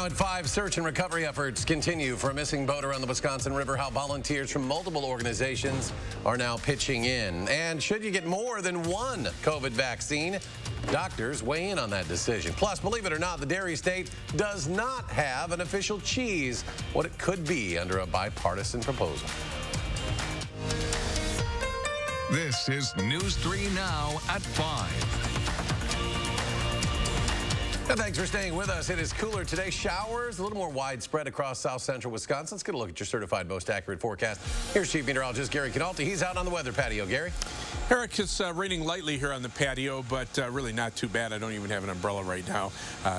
Now at 5, search and recovery efforts continue for a missing boater on the Wisconsin River. How volunteers from multiple organizations are now pitching in. And should you get more than one COVID vaccine? Doctors weigh in on that decision. Plus, believe it or not, the dairy state does not have an official cheese, what it could be under a bipartisan proposal. This is News 3 Now at 5. And thanks for staying with us. It is cooler today. Showers a little more widespread across south central Wisconsin. Let's get a look at your certified most accurate forecast. Here's Chief Meteorologist Gary Canalti. He's out on the weather patio. Gary? Eric, it's raining lightly here on the patio, but really not too bad. I don't even have an umbrella right now,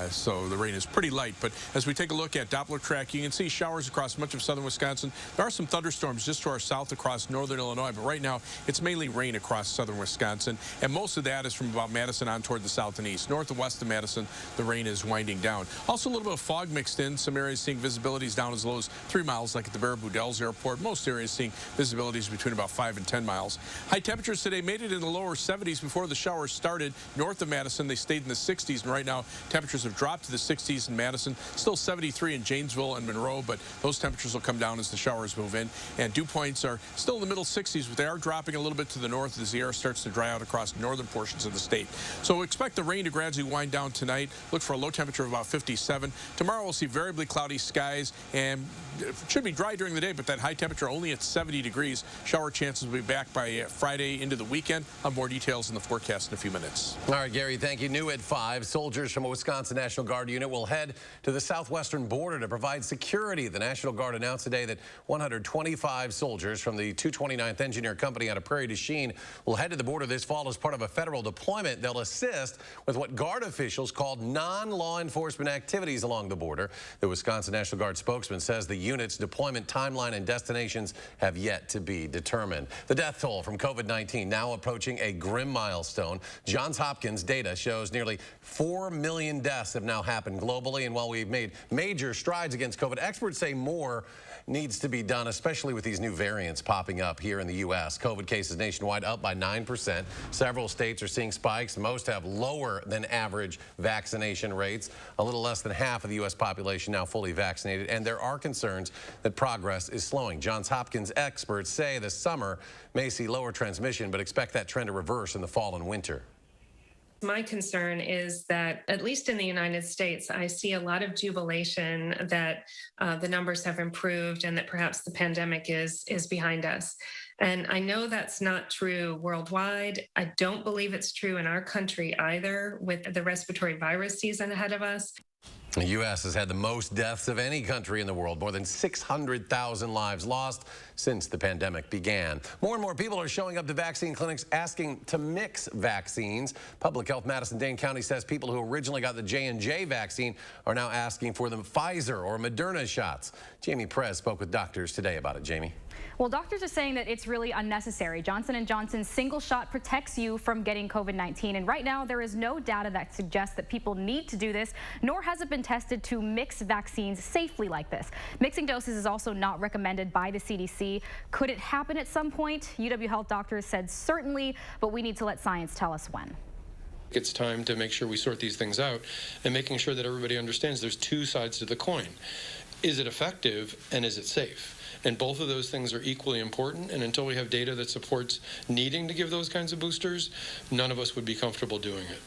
so the rain is pretty light. But as we take a look at Doppler track, you can see showers across much of southern Wisconsin. There are some thunderstorms just to our south across northern Illinois, but right now it's mainly rain across southern Wisconsin, and most of that is from about Madison on toward the south and east. North and west of Madison, the rain is winding down. Also a little bit of fog mixed in. Some areas seeing visibilities down as low as 3 miles, like at the Baraboo Dells Airport. Most areas seeing visibilities between about 5 and 10 miles. High temperatures today made it in the lower 70s before the showers started. North of Madison, they stayed in the 60s, and right now temperatures have dropped to the 60s in Madison. Still 73 in Janesville and Monroe, but those temperatures will come down as the showers move in. And dew points are still in the middle 60s, but they are dropping a little bit to the north as the air starts to dry out across northern portions of the state. So expect the rain to gradually wind down tonight. Look for a low temperature of about 57. Tomorrow we'll see variably cloudy skies, and it should be dry during the day, but that high temperature only at 70 degrees. Shower chances will be back by Friday into the weekend. I'll have more details in the forecast in a few minutes. All right, Gary, thank you. New at 5, soldiers from a Wisconsin National Guard unit will head to the southwestern border to provide security. The National Guard announced today that 125 soldiers from the 229th Engineer Company out of Prairie du Chien will head to the border this fall as part of a federal deployment. They'll assist with what Guard officials called non-law enforcement activities along the border. The Wisconsin National Guard spokesman says the unit's deployment timeline and destinations have yet to be determined. The death toll from COVID-19 now approaching a grim milestone. Johns Hopkins data shows nearly 4 million deaths have now happened globally, and while we've made major strides against COVID, experts say more needs to be done, especially with these new variants popping up here in the U.S. COVID cases nationwide up by 9%. Several states are seeing spikes. Most have lower than average vaccination rates. A little less than half of the U.S. population now fully vaccinated, and there are concerns that progress is slowing. Johns Hopkins experts say the summer may see lower transmission, but expect that trend to reverse in the fall and winter. My concern is that, at least in the United States, I see a lot of jubilation that the numbers have improved and that perhaps the pandemic is behind us. And I know that's not true worldwide. I don't believe it's true in our country either, with the respiratory virus season ahead of us. The U.S. has had the most deaths of any country in the world, more than 600,000 lives lost since the pandemic began. More and more people are showing up to vaccine clinics asking to mix vaccines. Public Health Madison-Dane County says people who originally got the J&J vaccine are now asking for the Pfizer or Moderna shots. Jamie Perez spoke with doctors today about it. Jamie? Well, doctors are saying that it's really unnecessary. Johnson & Johnson's single shot protects you from getting COVID-19, and right now there is no data that suggests that people need to do this, nor has it been tested to mix vaccines safely like this. Mixing doses is also not recommended by the CDC. Could it happen at some point? UW Health doctors said certainly, but we need to let science tell us when. It's time to make sure we sort these things out and making sure that everybody understands there's two sides to the coin. Is it effective and is it safe? And both of those things are equally important, and until we have data that supports needing to give those kinds of boosters, none of us would be comfortable doing it.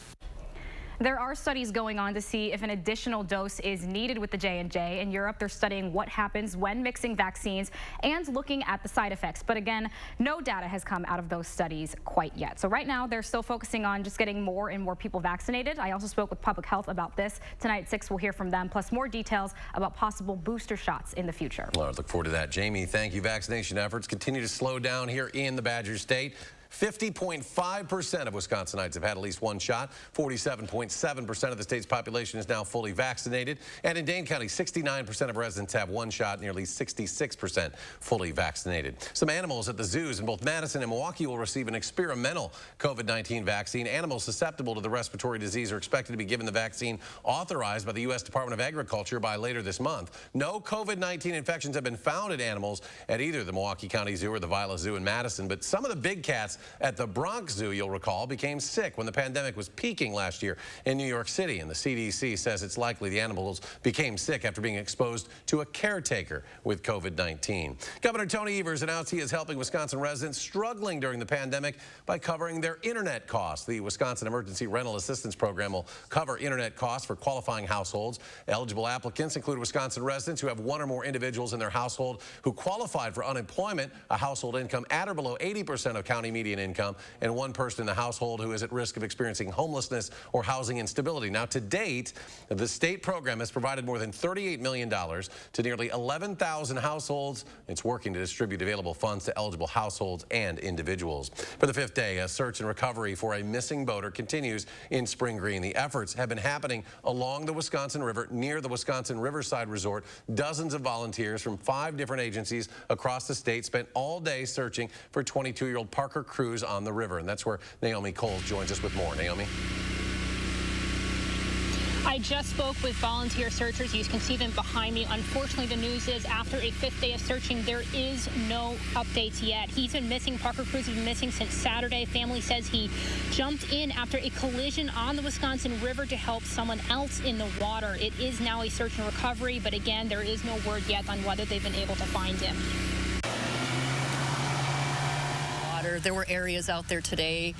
There are studies going on to see if an additional dose is needed with the J&J. In Europe, they're studying what happens when mixing vaccines and looking at the side effects. But again, no data has come out of those studies quite yet. So right now, they're still focusing on just getting more and more people vaccinated. I also spoke with Public Health about this. Tonight at 6, we'll hear from them, plus more details about possible booster shots in the future. Well, I look forward to that. Jamie, thank you. Vaccination efforts continue to slow down here in the Badger State. 50.5% of Wisconsinites have had at least one shot. 47.7% of the state's population is now fully vaccinated. And in Dane County, 69% of residents have one shot, nearly 66% fully vaccinated. Some animals at the zoos in both Madison and Milwaukee will receive an experimental COVID-19 vaccine. Animals susceptible to the respiratory disease are expected to be given the vaccine authorized by the U.S. Department of Agriculture by later this month. No COVID-19 infections have been found in animals at either the Milwaukee County Zoo or the Viola Zoo in Madison, but some of the big cats cats at the Bronx Zoo, you'll recall, became sick when the pandemic was peaking last year in New York City. And the CDC says it's likely the animals became sick after being exposed to a caretaker with COVID-19. Governor Tony Evers announced he is helping Wisconsin residents struggling during the pandemic by covering their internet costs. The Wisconsin Emergency Rental Assistance Program will cover internet costs for qualifying households. Eligible applicants include Wisconsin residents who have one or more individuals in their household who qualified for unemployment, a household income at or below 80% of county median income, and one person in the household who is at risk of experiencing homelessness or housing instability. Now, to date, the state program has provided more than $38 million to nearly 11,000 households. It's working to distribute available funds to eligible households and individuals. For the fifth day, a search and recovery for a missing boater continues in Spring Green. The efforts have been happening along the Wisconsin River near the Wisconsin Riverside Resort. Dozens of volunteers from 5 different agencies across the state spent all day searching for 22-year-old Parker Cruz on the river. And that's where Naomi Coles joins us with more. Naomi? I just spoke with volunteer searchers. You can see them behind me. Unfortunately, the news is after a 5th day of searching, there is no updates yet. He's been missing. Parker Cruz has been missing since Saturday. Family says he jumped in after a collision on the Wisconsin River to help someone else in the water. It is now a search and recovery, but again, there is no word yet on whether they've been able to find him. There were areas out there today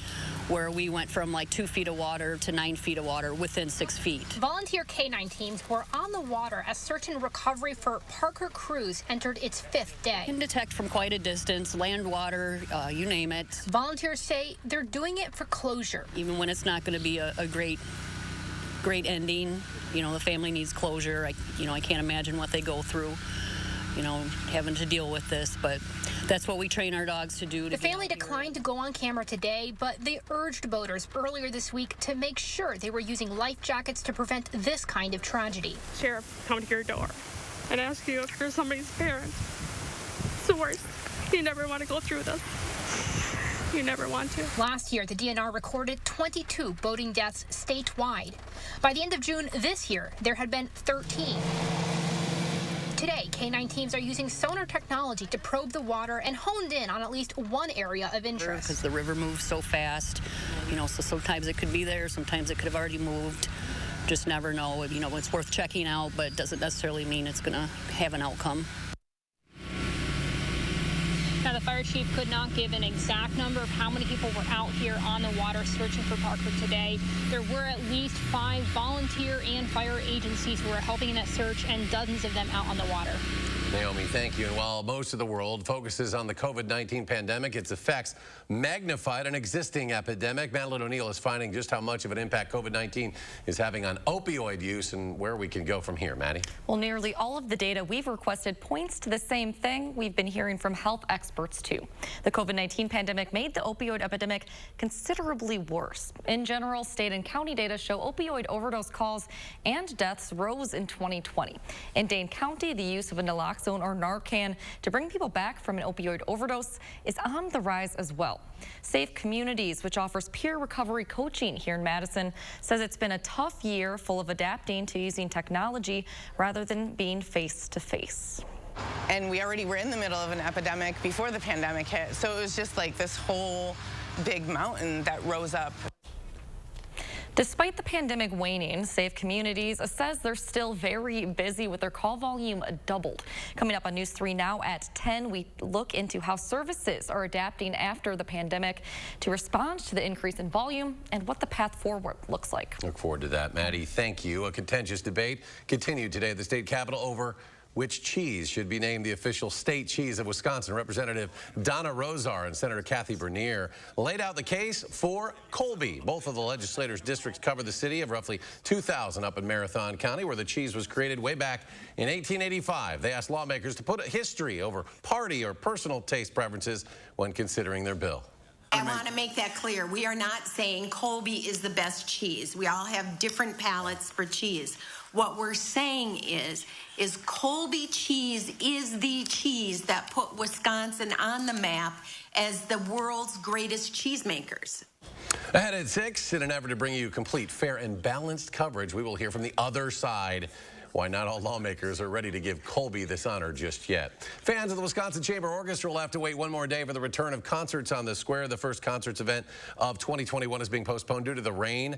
where we went from like 2 feet of water to 9 feet of water within 6 feet. Volunteer K-9 teams were on the water as search and recovery for Parker Cruz entered its 5th day. You can detect from quite a distance, land, water, you name it. Volunteers say they're doing it for closure. Even when it's not going to be a great ending, you know, the family needs closure. I can't imagine what they go through, you know, having to deal with this, but that's what we train our dogs to do. The family declined to go on camera today, but they urged boaters earlier this week to make sure they were using life jackets to prevent this kind of tragedy. Sheriff come to your door and ask you if you're somebody's parent. It's the worst. You never want to go through this. You never want to. Last year, the DNR recorded 22 boating deaths statewide. By the end of June this year, there had been 13. Today, K-9 teams are using sonar technology to probe the water and honed in on at least one area of interest. Because the river moves so fast, you know, so sometimes it could be there, sometimes it could have already moved. Just never know. You know, it's worth checking out, but it doesn't necessarily mean it's going to have an outcome. Now, the fire chief could not give an exact number of how many people were out here on the water searching for Parker today. There were at least 5 volunteer and fire agencies who were helping in that search, and dozens of them out on the water. Naomi, thank you. And while most of the world focuses on the COVID-19 pandemic, its effects magnified an existing epidemic. Madeline O'Neill is finding just how much of an impact COVID-19 is having on opioid use and where we can go from here. Maddie? Well, nearly all of the data we've requested points to the same thing we've been hearing from health experts, too. The COVID-19 pandemic made the opioid epidemic considerably worse. In general, state and county data show opioid overdose calls and deaths rose in 2020. In Dane County, the use of a naloxone or Narcan to bring people back from an opioid overdose is on the rise as well. Safe Communities, which offers peer recovery coaching here in Madison, says it's been a tough year full of adapting to using technology rather than being face-to-face. And we already were in the middle of an epidemic before the pandemic hit, so it was just like this whole big mountain that rose up. Despite the pandemic waning, Safe Communities says they're still very busy with their call volume doubled. Coming up on News 3 now at 10, we look into how services are adapting after the pandemic to respond to the increase in volume and what the path forward looks like. Look forward to that, Maddie. Thank you. A contentious debate continued today at the state capitol over which cheese should be named the official state cheese of Wisconsin. Representative Donna Rozar and Senator Kathy Bernier laid out the case for Colby. Both of the legislators' districts cover the city of roughly 2,000 up in Marathon County, where the cheese was created way back in 1885. They asked lawmakers to put history over party or personal taste preferences when considering their bill. I want to make that clear. We are not saying Colby is the best cheese. We all have different palates for cheese. What we're saying is Colby cheese is the cheese that put Wisconsin on the map as the world's greatest cheesemakers. Ahead at 6, in an effort to bring you complete, fair, and balanced coverage, we will hear from the other side. why not all lawmakers are ready to give Colby this honor just yet. Fans of the Wisconsin Chamber Orchestra will have to wait one more day for the return of concerts on the square. The first concerts event of 2021 is being postponed due to the rain.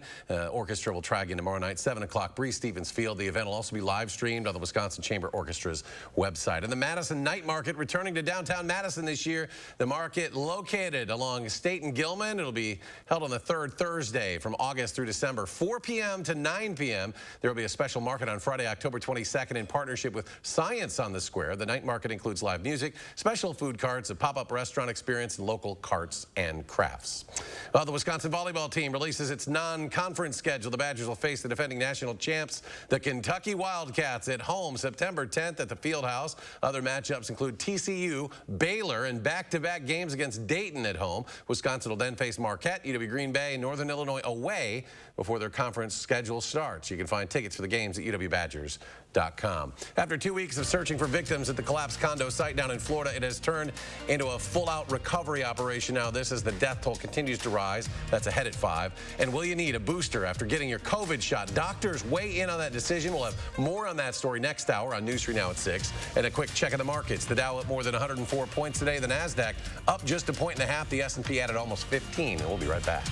Orchestra will try again tomorrow night, 7 o'clock, Breeze Stevens Field. The event will also be live streamed on the Wisconsin Chamber Orchestra's website. And the Madison Night Market returning to downtown Madison this year. The market located along State and Gilman. It'll be held on the third Thursday from August through December, 4 p.m. to 9 p.m. There will be a special market on Friday, October 22nd in partnership with Science on the Square. The night market includes live music, special food carts, a pop-up restaurant experience, and local carts and crafts. Well, the Wisconsin volleyball team releases its non-conference schedule. The Badgers will face the defending national champs, the Kentucky Wildcats, at home September 10th at the Fieldhouse. Other matchups include TCU, Baylor, and back-to-back games against Dayton at home. Wisconsin will then face Marquette, UW Green Bay, and Northern Illinois away before their conference schedule starts. You can find tickets for the games at uwbadgers.com. After 2 weeks of searching for victims at the collapsed condo site down in Florida, it has turned into a full-out recovery operation now. This as the death toll continues to rise. That's ahead at 5. And will you need a booster after getting your COVID shot? Doctors weigh in on that decision. We'll have more on that story next hour on News 3 Now at 6. And a quick check of the markets. The Dow up more than 104 points today. The NASDAQ up just 1.5 points. The S&P added almost 15. And we'll be right back.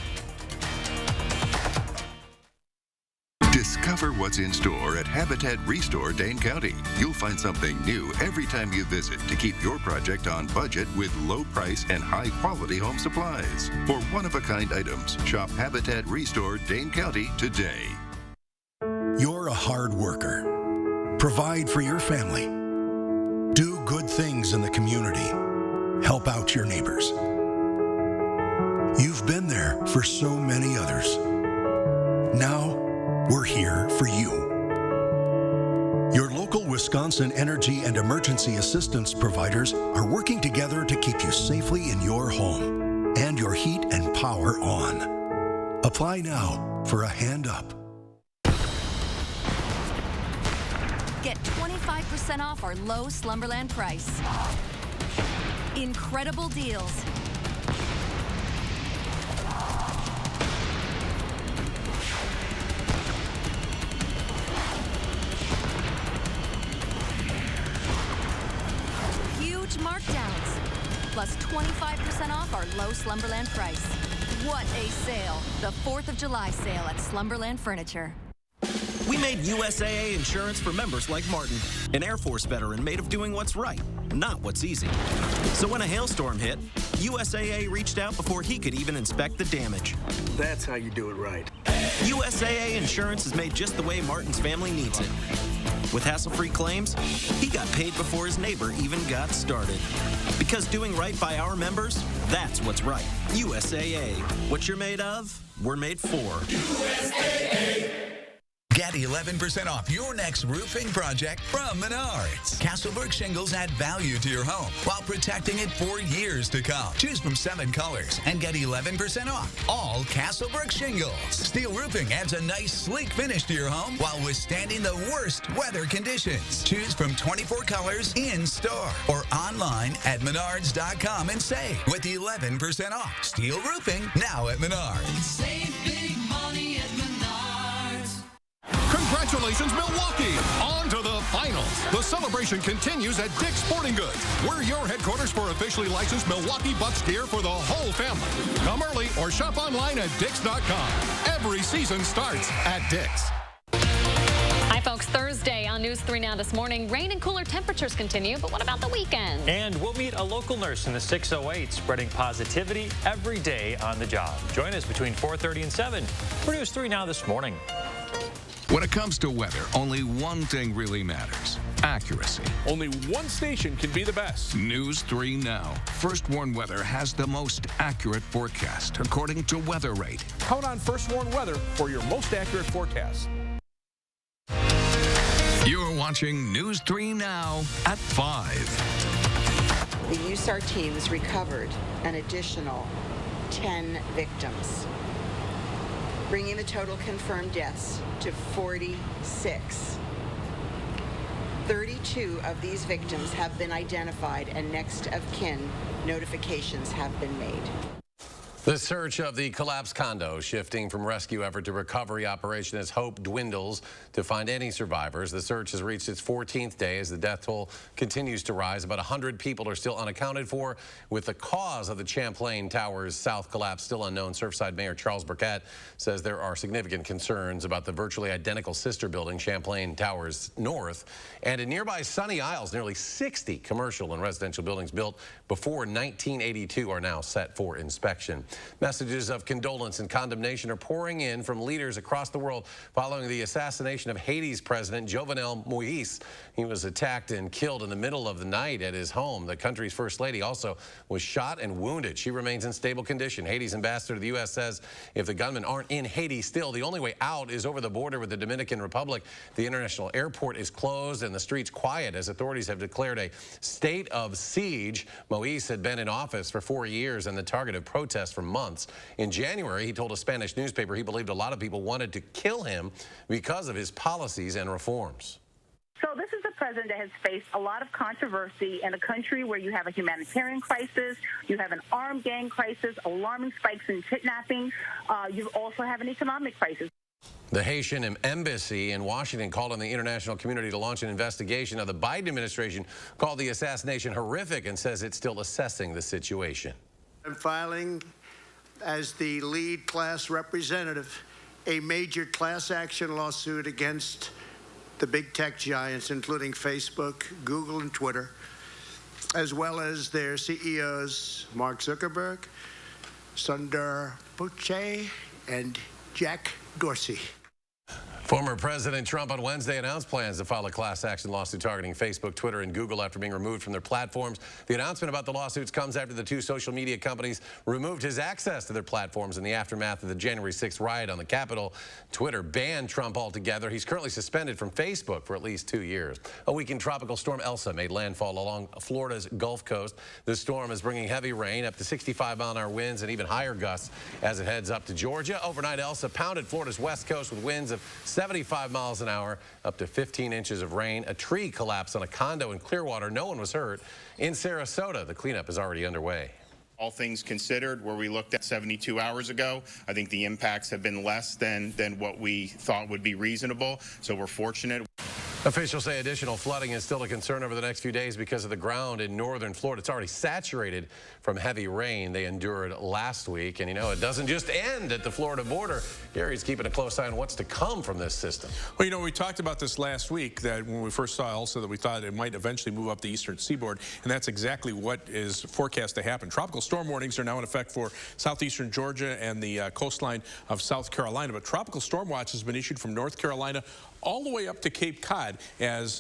Discover what's in store at Habitat Restore Dane County. You'll find something new every time you visit to keep your project on budget with low price and high quality home supplies. For one-of-a-kind items, shop Habitat Restore Dane County today. You're a hard worker. Provide for your family. Do good things in the community. Help out your neighbors. You've been there for so many others. Now, we're here for you. Your local Wisconsin energy and emergency assistance providers are working together to keep you safely in your home and your heat and power on. Apply now for a hand up. Get 25% off our low Slumberland price. Incredible deals. Markdowns, plus 25% off our low Slumberland price. What a sale! The 4th of July sale at Slumberland Furniture. We made USAA Insurance for members like Martin, an Air Force veteran made of doing what's right, not what's easy. So when a hailstorm hit, USAA reached out before he could even inspect the damage. That's how you do it right. USAA Insurance is made just the way Martin's family needs it. With hassle-free claims, he got paid before his neighbor even got started. Because doing right by our members, that's what's right. USAA. What you're made of, we're made for. USAA. Get 11% off your next roofing project from Menards. Castleberg shingles add value to your home while protecting it for years to come. Choose from 7 colors and get 11% off all Castleberg shingles. Steel roofing adds a nice, sleek finish to your home while withstanding the worst weather conditions. Choose from 24 colors in store or online at menards.com and save with 11% off. Steel roofing now at Menards. Save big money at Menards. Congratulations, Milwaukee! On to the finals. The celebration continues at Dick's Sporting Goods. We're your headquarters for officially licensed Milwaukee Bucks gear for the whole family. Come early or shop online at Dicks.com. Every season starts at Dick's. Hi, folks. Thursday on News 3 Now this morning. Rain and cooler temperatures continue, but what about the weekend? And we'll meet a local nurse in the 608 spreading positivity every day on the job. Join us between 4:30 and 7 for News 3 Now this morning. When it comes to weather, only one thing really matters: accuracy. Only one station can be the best. News 3 Now. First Warn Weather has the most accurate forecast, according to Weather Rate. Count on First Warn Weather for your most accurate forecast. You're watching News 3 Now at 5. The USAR teams recovered an additional 10 victims, bringing the total confirmed deaths to 46. 32 of these victims have been identified and next of kin notifications have been made. The search of the collapsed condo shifting from rescue effort to recovery operation as hope dwindles to find any survivors. The search has reached its 14th day as the death toll continues to rise. About 100 people are still unaccounted for, with the cause of the Champlain Towers South collapse still unknown. Surfside Mayor Charles Burkett says there are significant concerns about the virtually identical sister building, Champlain Towers North. And in nearby Sunny Isles, nearly 60 commercial and residential buildings built before 1982 are now set for inspection. Messages of condolence and condemnation are pouring in from leaders across the world following the assassination of Haiti's president, Jovenel Moïse. He was attacked and killed in the middle of the night at his home. The country's first lady also was shot and wounded. She remains in stable condition. Haiti's ambassador to the U.S. says if the gunmen aren't in Haiti still, the only way out is over the border with the Dominican Republic. The international airport is closed and the streets quiet as authorities have declared a state of siege. Moïse had been in office for 4 years and the target of protests for months. In January, he told a Spanish newspaper he believed a lot of people wanted to kill him because of his policies and reforms. So this is a president that has faced a lot of controversy in a country where you have a humanitarian crisis, you have an armed gang crisis, alarming spikes in kidnapping, you also have an economic crisis. The Haitian embassy in Washington called on the international community to launch an investigation. Now, the Biden administration called the assassination horrific and says it's still assessing the situation. I'm filing as the lead class representative a major class action lawsuit against the big tech giants, including Facebook, Google, and Twitter, as well as their CEOs, Mark Zuckerberg, Sundar Pichai, and Jack Dorsey. Former President Trump on Wednesday announced plans to file a class action lawsuit targeting Facebook, Twitter, and Google after being removed from their platforms. The announcement about the lawsuits comes after the two social media companies removed his access to their platforms in the aftermath of the January 6th riot on the Capitol. Twitter banned Trump altogether. He's currently suspended from Facebook for at least 2 years. A weakened tropical storm Elsa made landfall along Florida's Gulf Coast. The storm is bringing heavy rain, up to 65-mile-an-hour winds, and even higher gusts as it heads up to Georgia. Overnight, Elsa pounded Florida's west coast with winds of 75 miles an hour, up to 15 inches of rain. A tree collapsed on a condo in Clearwater. No one was hurt. In Sarasota, the cleanup is already underway. All things considered, where we looked at 72 hours ago, I think the impacts have been less than what we thought would be reasonable. So we're fortunate. Officials say additional flooding is still a concern over the next few days because of the ground in northern Florida. It's already saturated from heavy rain they endured last week. And, you know, it doesn't just end at the Florida border. Gary's keeping a close eye on what's to come from this system. Well, you know, we talked about this last week, that when we first saw Elsa, that we thought it might eventually move up the eastern seaboard, and that's exactly what is forecast to happen. Tropical storm warnings are now in effect for southeastern Georgia and the coastline of South Carolina, but tropical storm watch has been issued from North Carolina all the way up to Cape Cod as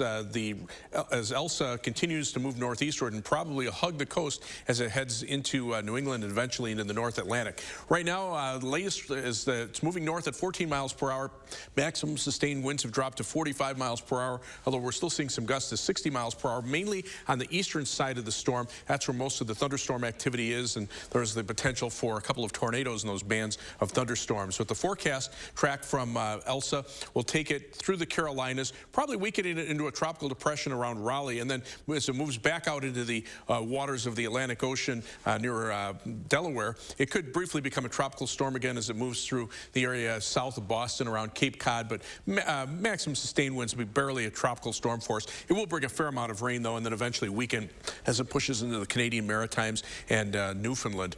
Elsa continues to move northeastward and probably hug the coast as it heads into New England and eventually into the North Atlantic. Right now, the latest is that it's moving north at 14 miles per hour. Maximum sustained winds have dropped to 45 miles per hour, although we're still seeing some gusts to 60 miles per hour, mainly on the eastern side of the storm. That's where most of the thunderstorm activity is, and there's the potential for a couple of tornadoes in those bands of thunderstorms. With the forecast track from Elsa, we'll take it through the Carolinas, probably weakening it into a tropical depression around Raleigh, and then as it moves back out into the waters of the Atlantic Ocean near Delaware, it could briefly become a tropical storm again as it moves through the area south of Boston around Cape Cod, but maximum sustained winds will be barely a tropical storm force. It will bring a fair amount of rain, though, and then eventually weaken as it pushes into the Canadian Maritimes and Newfoundland.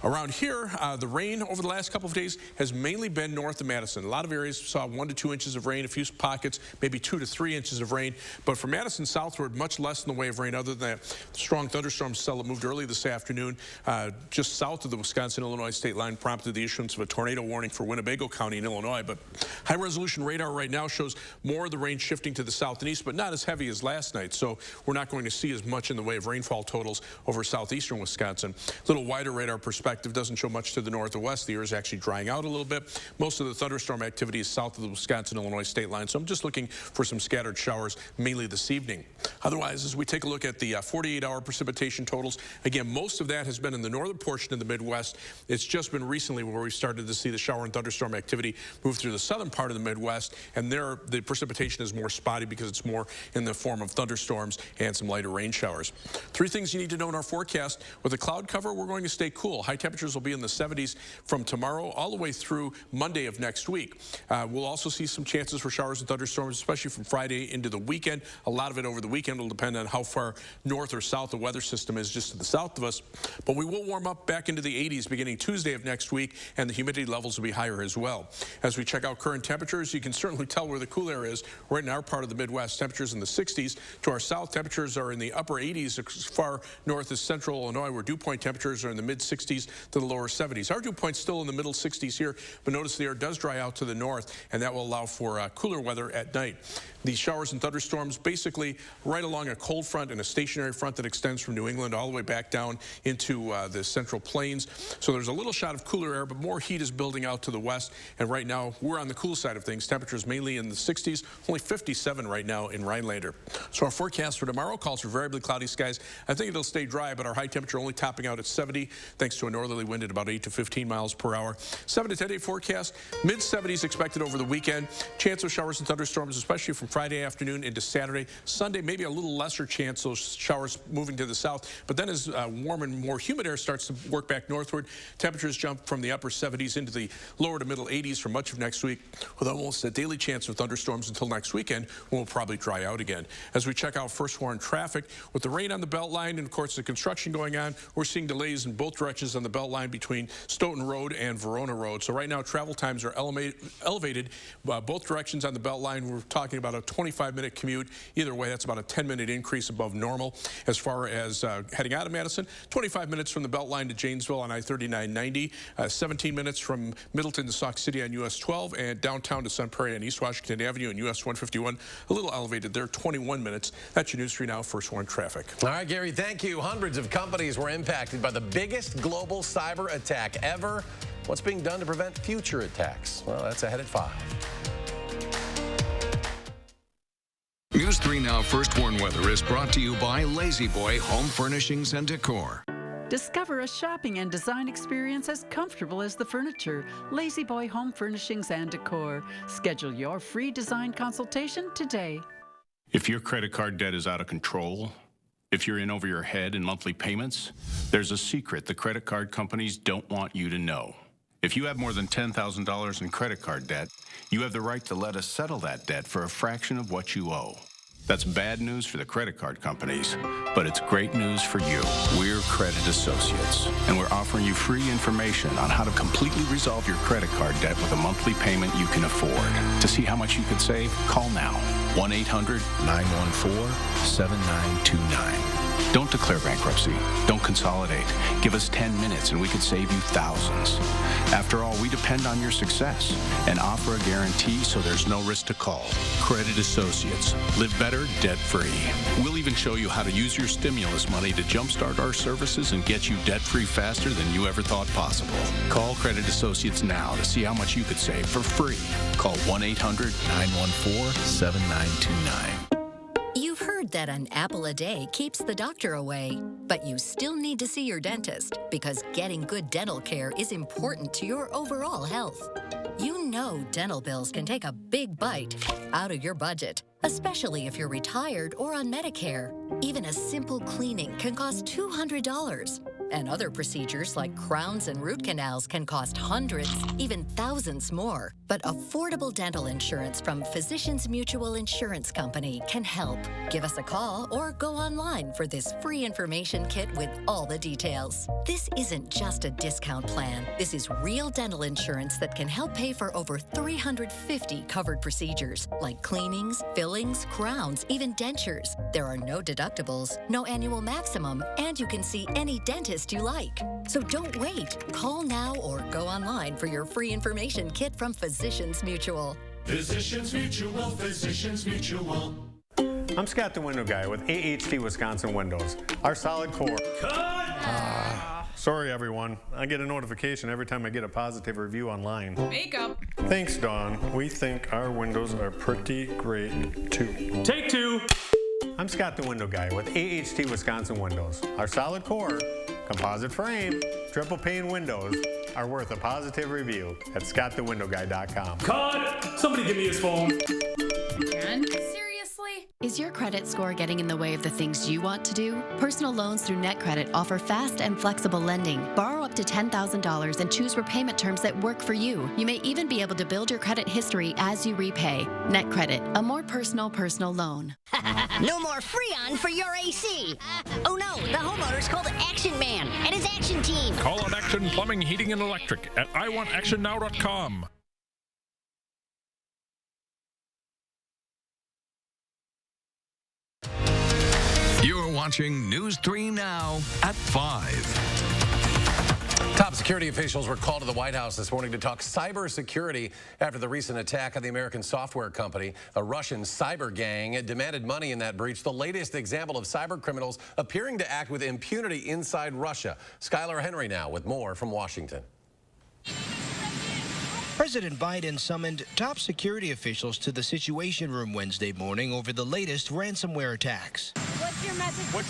Around here, the rain over the last couple of days has mainly been north of Madison. A lot of areas saw 1 to 2 inches of rain, a few pockets, maybe 2 to 3 inches of rain. But for Madison southward, much less in the way of rain, other than that strong thunderstorm cell that moved early this afternoon just south of the Wisconsin-Illinois state line, prompted the issuance of a tornado warning for Winnebago County in Illinois. But high-resolution radar right now shows more of the rain shifting to the south and east, but not as heavy as last night. So we're not going to see as much in the way of rainfall totals over southeastern Wisconsin. A little wider radar perspective doesn't show much to the north or west. The air is actually drying out a little bit. Most of the thunderstorm activity is south of the Wisconsin-Illinois state line. line. So I'm just looking for some scattered showers, mainly this evening. Otherwise, as we take a look at the 48-hour precipitation totals, again, most of that has been in the northern portion of the Midwest. It's just been recently where we've started to see the shower and thunderstorm activity move through the southern part of the Midwest, and there the precipitation is more spotty because it's more in the form of thunderstorms and some lighter rain showers. Three things you need to know in our forecast. With the cloud cover, we're going to stay cool. High temperatures will be in the 70s from tomorrow all the way through Monday of next week. We'll also see some chances for showers and thunderstorms, especially from Friday into the weekend. A lot of it over the weekend will depend on how far north or south the weather system is just to the south of us. But we will warm up back into the 80s beginning Tuesday of next week, and the humidity levels will be higher as well. As we check out current temperatures, you can certainly tell where the cool air is. Right in our part of the Midwest, temperatures in the 60s. To our south, temperatures are in the upper 80s as far north as central Illinois, where dew point temperatures are in the mid-60s to the lower 70s. Our dew point's still in the middle 60s here, but notice the air does dry out to the north, and that will allow for cooler weather at night. These showers and thunderstorms basically right along a cold front and a stationary front that extends from New England all the way back down into the central plains. So there's a little shot of cooler air, but more heat is building out to the west, and right now we're on the cool side of things. Temperatures mainly in the 60s, only 57 right now in Rhinelander. So our forecast for tomorrow calls for variably cloudy skies. I think it'll stay dry, but our high temperature only topping out at 70 thanks to a northerly wind at about 8 to 15 miles per hour. 7 to 10 day forecast, mid-70s expected over the weekend. Chance of showers and thunderstorms, especially from Friday afternoon into Saturday. Sunday, maybe a little lesser chance, those showers moving to the south. But then as warm and more humid air starts to work back northward, temperatures jump from the upper 70s into the lower to middle 80s for much of next week, with almost a daily chance of thunderstorms until next weekend, when we'll probably dry out again. As we check out first warn traffic, with the rain on the Beltline and, of course, the construction going on, we're seeing delays in both directions on the Beltline between Stoughton Road and Verona Road. So right now, travel times are elevated both directions on the Beltline. We're talking about a 25-minute commute. Either way, that's about a 10-minute increase above normal. As far as heading out of Madison, 25 minutes from the Beltline to Janesville on I-3990, 17 minutes from Middleton to Sauk City on US 12, and downtown to Sun Prairie on East Washington Avenue and US 151. A little elevated there, 21 minutes. That's your News 3 Now First Warn traffic. All right, Gary, thank you. Hundreds of companies were impacted by the biggest global cyber attack ever. What's being done to prevent future attacks? Well, that's ahead at 5. News 3 Now First Warn Weather is brought to you by Lazy Boy Home Furnishings and Decor. Discover a shopping and design experience as comfortable as the furniture. Lazy Boy Home Furnishings and Decor. Schedule your free design consultation today. If your credit card debt is out of control, if you're in over your head in monthly payments, there's a secret the credit card companies don't want you to know. If you have more than $10,000 in credit card debt, you have the right to let us settle that debt for a fraction of what you owe. That's bad news for the credit card companies, but it's great news for you. We're Credit Associates, and we're offering you free information on how to completely resolve your credit card debt with a monthly payment you can afford. To see how much you could save, call now. 1-800-914-7929. Don't declare bankruptcy. Don't consolidate. Give us 10 minutes and we could save you thousands. After all, we depend on your success and offer a guarantee so there's no risk to call. Credit Associates. Live better, debt-free. We'll even show you how to use your stimulus money to jumpstart our services and get you debt-free faster than you ever thought possible. Call Credit Associates now to see how much you could save for free. Call 1-800-914-7929. You've heard that an apple a day keeps the doctor away, but you still need to see your dentist because getting good dental care is important to your overall health. You know dental bills can take a big bite out of your budget, especially if you're retired or on Medicare. Even a simple cleaning can cost $200. And other procedures like crowns and root canals can cost hundreds, even thousands more. But affordable dental insurance from Physicians Mutual Insurance Company can help. Give us a call or go online for this free information kit with all the details. This isn't just a discount plan. This is real dental insurance that can help pay for over 350 covered procedures like cleanings, fillings, crowns, even dentures. There are no deductibles, no annual maximum, and you can see any dentist you like. So don't wait. Call now or go online for your free information kit from Physicians Mutual. Physicians Mutual, Physicians Mutual. I'm Scott the Window Guy with AHT Wisconsin Windows. Our solid core. Sorry, everyone. I get a notification every time I get a positive review online. Makeup. Thanks, Dawn. We think our windows are pretty great, too. Take two. I'm Scott the Window Guy with AHT Wisconsin Windows. Our solid core, composite frame, triple pane windows are worth a positive review at scottthewindowguy.com. Cut! Somebody give me his phone. And is your credit score getting in the way of the things you want to do? Personal loans through NetCredit offer fast and flexible lending. Borrow up to $10,000 and choose repayment terms that work for you. You may even be able to build your credit history as you repay. NetCredit, a more personal loan. No more Freon for your AC. Oh no, the homeowner's called Action Man and his action team. Call on Action Plumbing, Heating, and Electric at iwantactionnow.com. You're watching News 3 Now at 5. Top security officials were called to the White House this morning to talk cybersecurity after the recent attack on the American software company. A Russian cyber gang demanded money in that breach, the latest example of cyber criminals appearing to act with impunity inside Russia. Skylar Henry now with more from Washington. President Biden summoned top security officials to the Situation Room Wednesday morning over the latest ransomware attacks. What's your message on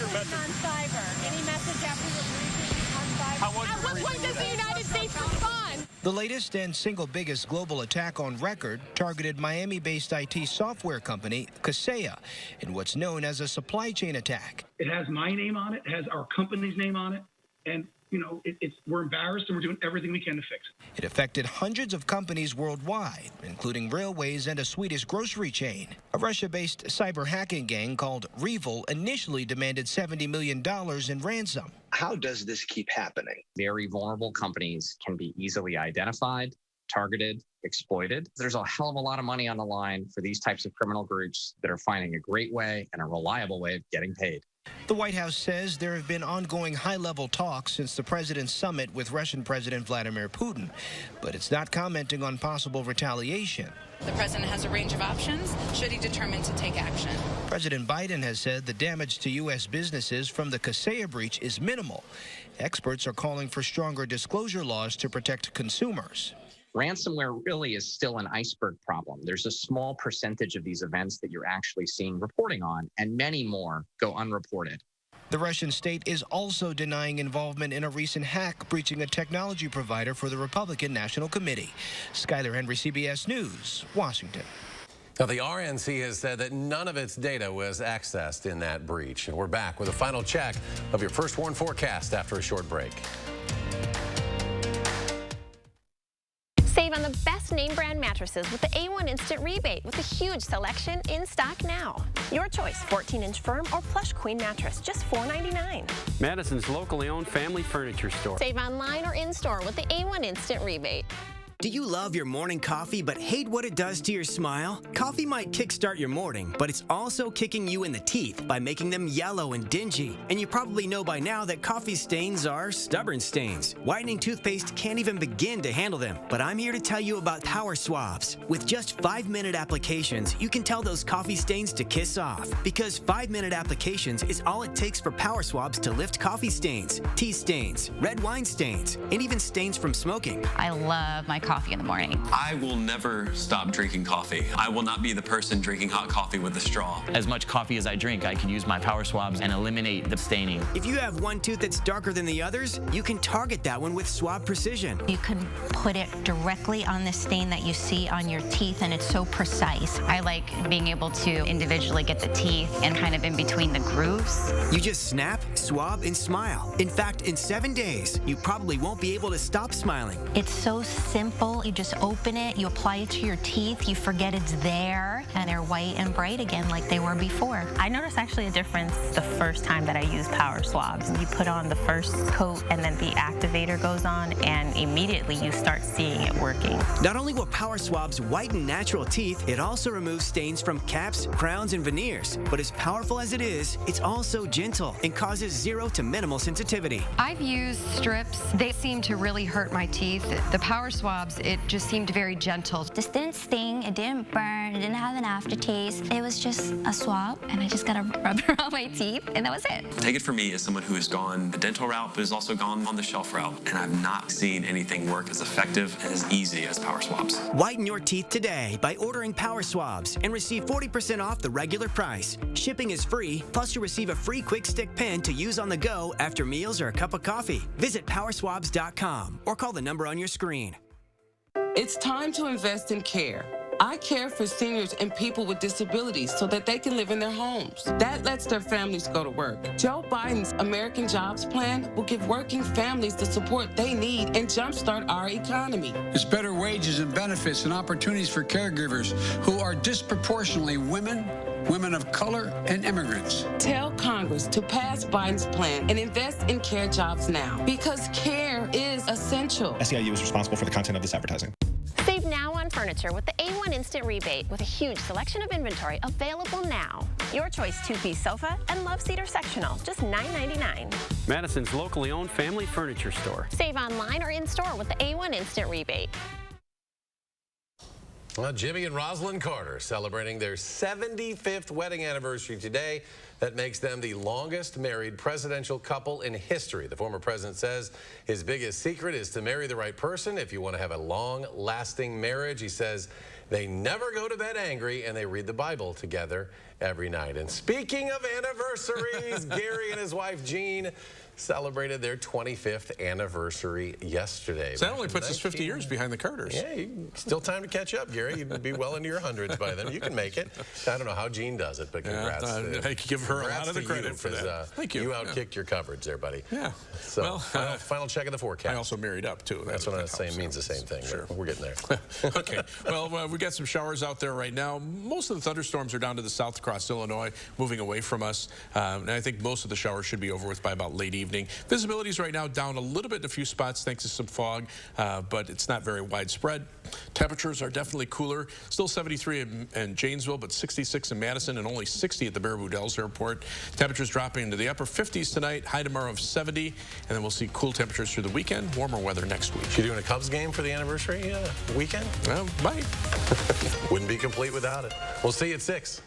cyber? Any message after your briefing on cyber? At what point does the United States respond? The latest and single biggest global attack on record targeted Miami-based IT software company Kaseya in what's known as a supply chain attack. It has my name on it, it has our company's name on it, and you know, we're embarrassed and we're doing everything we can to fix it. It affected hundreds of companies worldwide, including railways and a Swedish grocery chain. A Russia-based cyber hacking gang called Revil initially demanded $70 million in ransom. How does this keep happening? Very vulnerable companies can be easily identified, targeted, exploited. There's a hell of a lot of money on the line for these types of criminal groups that are finding a great way and a reliable way of getting paid. The White House says there have been ongoing high-level talks since the president's summit with Russian President Vladimir Putin, but it's not commenting on possible retaliation. The president has a range of options should he determine to take action. President Biden has said the damage to U.S. businesses from the Kaseya breach is minimal. Experts are calling for stronger disclosure laws to protect consumers. Ransomware really is still an iceberg problem. There's a small percentage of these events that you're actually seeing reporting on, and many more go unreported. The Russian state is also denying involvement in a recent hack breaching a technology provider for the Republican National Committee. Skylar Henry, CBS News, Washington. Now, the RNC has said that none of its data was accessed in that breach. And we're back with a final check of your First Warn forecast after a short break. Save on the best name brand mattresses with the A1 Instant Rebate with a huge selection in stock now. Your choice, 14-inch firm or plush queen mattress, just $4.99. Madison's locally owned family furniture store. Save online or in-store with the A1 Instant Rebate. Do you love your morning coffee but hate what it does to your smile? Coffee might kickstart your morning, but it's also kicking you in the teeth by making them yellow and dingy. And you probably know by now that coffee stains are stubborn stains. Whitening toothpaste can't even begin to handle them. But I'm here to tell you about Power Swabs. With just 5-minute applications, you can tell those coffee stains to kiss off. Because 5-minute applications is all it takes for Power Swabs to lift coffee stains, tea stains, red wine stains, and even stains from smoking. I love my coffee in the morning. I will never stop drinking coffee. I will not be the person drinking hot coffee with a straw. As much coffee as I drink, I can use my Power Swabs and eliminate the staining. If you have one tooth that's darker than the others, you can target that one with Swab Precision. You can put it directly on the stain that you see on your teeth, and it's so precise. I like being able to individually get the teeth and kind of in between the grooves. You just snap, swab, and smile. In fact, in 7 days, you probably won't be able to stop smiling. It's so simple. You just open it, you apply it to your teeth, you forget it's there, and they're white and bright again like they were before. I noticed actually a difference the first time that I used Power Swabs. You put on the first coat and then the activator goes on, and immediately you start seeing it working. Not only will Power Swabs whiten natural teeth, it also removes stains from caps, crowns, and veneers. But as powerful as it is, it's also gentle and causes 0 to minimal sensitivity. I've used strips. They seem to really hurt my teeth. The Power Swabs swabs, it just seemed very gentle. This didn't sting, it didn't burn, it didn't have an aftertaste. It was just a swab, and I just got a rubber on my teeth, and that was it. Take it from me as someone who has gone the dental route, but has also gone on the shelf route, and I've not seen anything work as effective and as easy as power swabs. Whiten your teeth today by ordering power swabs and receive 40% off the regular price. Shipping is free, plus you'll receive a free quick stick pen to use on the go after meals or a cup of coffee. Visit powerswabs.com or call the number on your screen. It's time to invest in care. I care for seniors and people with disabilities so that they can live in their homes. That lets their families go to work. Joe Biden's American Jobs Plan will give working families the support they need and jumpstart our economy. It's better wages and benefits and opportunities for caregivers who are disproportionately women, women of color, and immigrants. Tell Congress to pass Biden's plan and invest in care jobs now, because care is essential. SEIU is responsible for the content of this advertising. Save now on furniture with the A1 Instant Rebate with a huge selection of inventory available now. Your choice 2-piece sofa and love seat or sectional, just $9.99. Madison's locally owned family furniture store. Save online or in-store with the A1 Instant Rebate. Well, Jimmy and Rosalind Carter celebrating their 75th wedding anniversary today. That makes them the longest married presidential couple in history. The former president says his biggest secret is to marry the right person if you want to have a long-lasting marriage. He says they never go to bed angry and they read the Bible together every night. And speaking of anniversaries, Gary and his wife Jean celebrated their 25th anniversary yesterday. So that only puts us 50 years behind the Carters. Yeah, still time to catch up, Gary. You'd be well into your hundreds by then. You can make it. I don't know how Jean does it, but congrats. I could give her a lot of the credit for that. Thank you. You outkicked your coverage there, buddy. Yeah. So, well, final check of the forecast. I also married up, too. That's what I was saying. Means the same thing. Sure. We're getting there. Okay. Well, we got some showers out there right now. Most of the thunderstorms are down to the south across Illinois, moving away from us. And I think most of the showers should be over with by about late evening. Visibility is right now down a little bit in a few spots thanks to some fog, but it's not very widespread. Temperatures are definitely cooler. Still 73 in Janesville, but 66 in Madison and only 60 at the Baraboo Dells Airport. Temperatures dropping into the upper 50s tonight, high tomorrow of 70, and then we'll see cool temperatures through the weekend, warmer weather next week. You doing a Cubs game for the anniversary weekend? Well, might. Wouldn't be complete without it. We'll see you at 6.